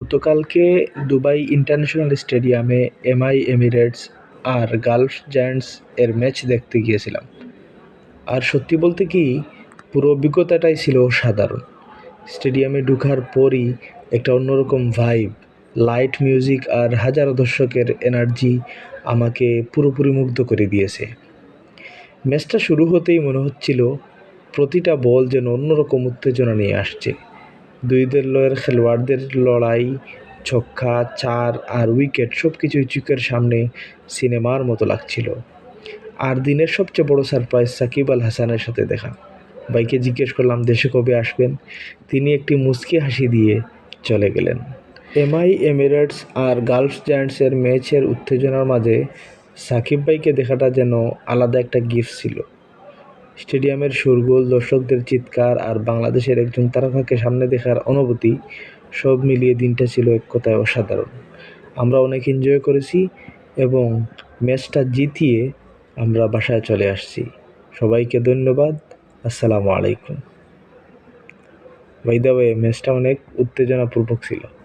গতকালকে Dubai international স্টেডিয়ামে MI Emirates আর Gulf giants এর ম্যাচ দেখতে গিয়েছিলাম। আর সত্যি বলতে কি, পুরো অভিজ্ঞতাটাই ছিল অসাধারণ। স্টেডিয়ামে ঢোকার পরই একটা অন্যরকম ভাইব, লাইট মিউজিক আর হাজারো দর্শকের এনার্জি আমাকে পুরোপুরি মুগ্ধ করে দিয়েছে। ম্যাচটা শুরু হতেই মনে হচ্ছিল প্রতিটা বল যেন অন্যরকম উত্তেজনা নিয়ে আসছে। দুই দলের খেলোয়াড়দের লড়াই, ছক্কা, চার আর উইকেট সবকিছুই চোখের সামনে সিনেমার মতো লাগছিল। আর দিনের সবচেয়ে বড় সারপ্রাইজ সাকিব আল হাসানের সাথে দেখা। ভাইকে জিজ্ঞেস করলাম দেশে কবে আসবেন। তিনি একটি মুচকি হাসি দিয়ে চলে গেলেন। এমআই এমিরেটস আর গালফ জায়ান্টসের ম্যাচের উত্তেজনার মাঝে সাকিব ভাইকে দেখাটা যেন আলাদা একটা গিফট ছিল। স্টেডিয়ামের শোরগোল, দর্শকদের চিৎকার আর বাংলাদেশের একজন তারকাকে সামনে দেখার অনুভূতি, সব মিলিয়ে দিনটা ছিল এক কথায় অসাধারণ। আমরা অনেক এনজয় করেছি এবং ম্যাচটা জিতিয়ে আমরা বাসায় চলে আসছি। সবাইকে ধন্যবাদ। আসসালামু আলাইকুম। বাই দ্য ওয়ে, ম্যাচটা অনেক উত্তেজনাপূর্বক ছিল।